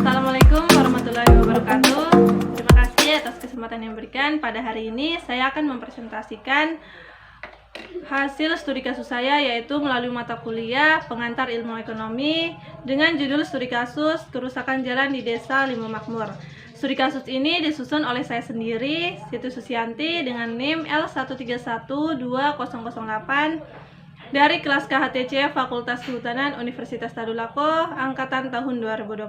Assalamualaikum warahmatullahi wabarakatuh. Terima kasih atas kesempatan yang diberikan. Pada hari ini saya akan mempresentasikan hasil studi kasus saya, yaitu melalui mata kuliah Pengantar Ilmu Ekonomi dengan judul studi kasus kerusakan jalan di Desa Limo Makmur. Studi kasus ini disusun oleh saya sendiri, Siti Susianti, dengan NIM L1312008 dari kelas KHTC Fakultas Kehutanan Universitas Tadulako angkatan tahun 2020.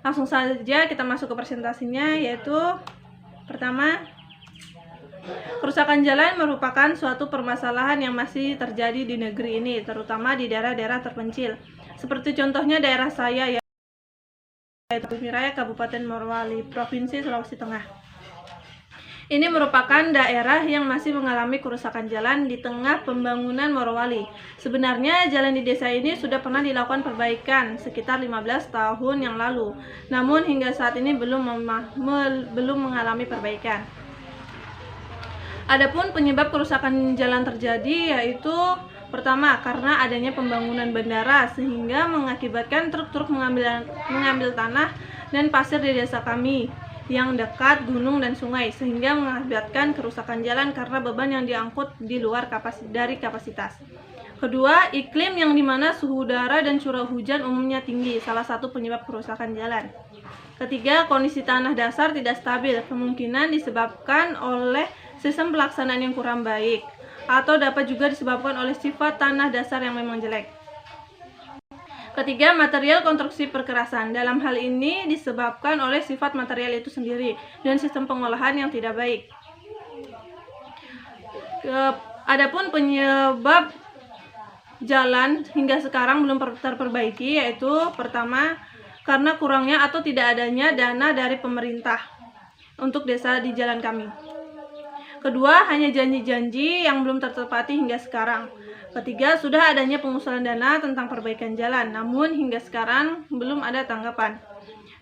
Langsung saja kita masuk ke presentasinya, yaitu pertama, kerusakan jalan merupakan suatu permasalahan yang masih terjadi di negeri ini, terutama di daerah-daerah terpencil. Seperti contohnya daerah saya, yaitu Miraya, Kabupaten Morowali, Provinsi Sulawesi Tengah. Ini merupakan daerah yang masih mengalami kerusakan jalan di tengah pembangunan Morowali. Sebenarnya jalan di desa ini sudah pernah dilakukan perbaikan sekitar 15 tahun yang lalu, namun hingga saat ini belum mengalami perbaikan. Adapun penyebab kerusakan jalan terjadi yaitu pertama, karena adanya pembangunan bandara sehingga mengakibatkan truk-truk mengambil tanah dan pasir di desa kami yang dekat gunung dan sungai, sehingga mengakibatkan kerusakan jalan karena beban yang diangkut di luar dari kapasitas. Kedua, iklim yang dimana suhu udara dan curah hujan umumnya tinggi, salah satu penyebab kerusakan jalan. Ketiga, kondisi tanah dasar tidak stabil, kemungkinan disebabkan oleh sistem pelaksanaan yang kurang baik, atau dapat juga disebabkan oleh sifat tanah dasar yang memang jelek. Ketiga, material konstruksi perkerasan. Dalam hal ini disebabkan oleh sifat material itu sendiri dan sistem pengolahan yang tidak baik. Adapun penyebab jalan hingga sekarang belum terperbaiki, yaitu pertama, karena kurangnya atau tidak adanya dana dari pemerintah untuk desa di jalan kami. Kedua, hanya janji-janji yang belum tertepati hingga sekarang. Ketiga, sudah adanya pengusulan dana tentang perbaikan jalan, namun hingga sekarang belum ada tanggapan.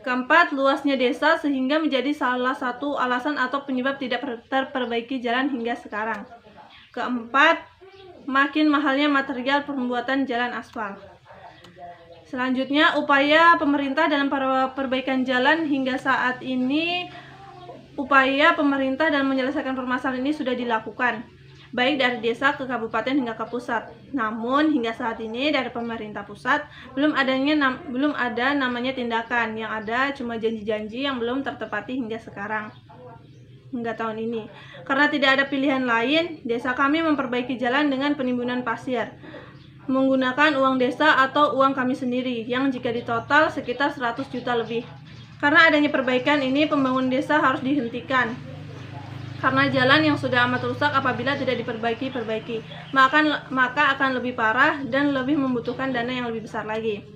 Keempat, luasnya desa sehingga menjadi salah satu alasan atau penyebab tidak terperbaiki jalan hingga sekarang. Keempat, makin mahalnya material pembuatan jalan aspal. Selanjutnya, upaya pemerintah dalam perbaikan jalan hingga saat ini, upaya pemerintah dalam menyelesaikan permasalahan ini sudah dilakukan, baik dari desa ke kabupaten hingga ke pusat. Namun hingga saat ini dari pemerintah pusat belum ada namanya tindakan, yang ada cuma janji-janji yang belum tertepati hingga sekarang, hingga tahun ini. Karena tidak ada pilihan lain, desa kami memperbaiki jalan dengan penimbunan pasir menggunakan uang desa atau uang kami sendiri, yang jika ditotal sekitar 100 juta lebih. Karena adanya perbaikan ini, pembangunan desa harus dihentikan. Karena jalan yang sudah amat rusak apabila tidak diperbaiki, maka akan lebih parah dan lebih membutuhkan dana yang lebih besar lagi.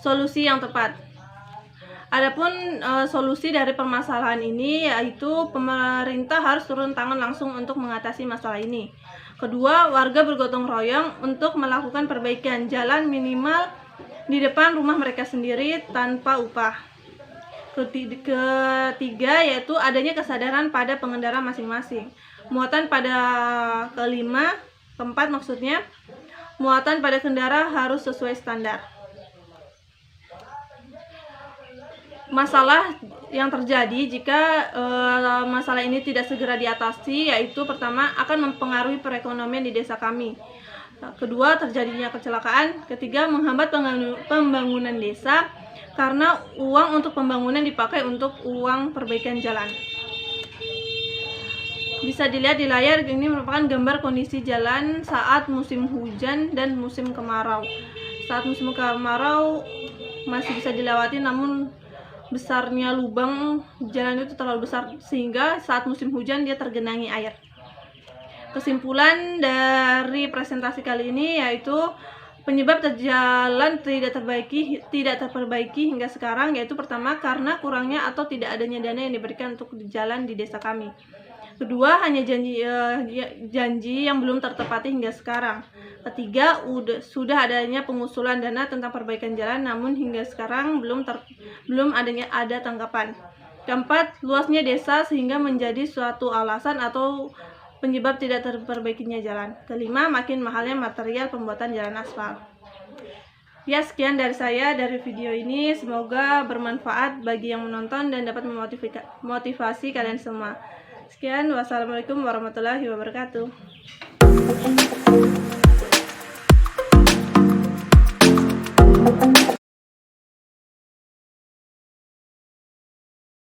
Solusi yang tepat. Adapun solusi dari permasalahan ini yaitu pemerintah harus turun tangan langsung untuk mengatasi masalah ini. Kedua, warga bergotong royong untuk melakukan perbaikan jalan minimal di depan rumah mereka sendiri tanpa upah. Ketiga, yaitu adanya kesadaran pada pengendara masing-masing. Keempat maksudnya, muatan pada kendaraan harus sesuai standar. Masalah yang terjadi jika masalah ini tidak segera diatasi, yaitu pertama, akan mempengaruhi perekonomian di desa kami. Kedua, terjadinya kecelakaan. Ketiga, menghambat pembangunan desa karena uang untuk pembangunan dipakai untuk uang perbaikan jalan. Bisa dilihat di layar, ini merupakan gambar kondisi jalan saat musim hujan dan musim kemarau. Saat musim kemarau masih bisa dilewati, namun besarnya lubang jalan itu terlalu besar sehingga saat musim hujan dia tergenangi air. Kesimpulan dari presentasi kali ini yaitu penyebab jalan tidak terperbaiki hingga sekarang, yaitu pertama, karena kurangnya atau tidak adanya dana yang diberikan untuk jalan di desa kami. Kedua, hanya janji yang belum tertepati hingga sekarang. Ketiga, sudah adanya pengusulan dana tentang perbaikan jalan, namun hingga sekarang belum ada tanggapan. Keempat, luasnya desa sehingga menjadi suatu alasan atau penyebab tidak terperbaikinya jalan. Kelima, makin mahalnya material pembuatan jalan aspal. Ya, sekian dari saya dari video ini. Semoga bermanfaat bagi yang menonton dan dapat memotivasi kalian semua. Sekian, wassalamualaikum warahmatullahi wabarakatuh.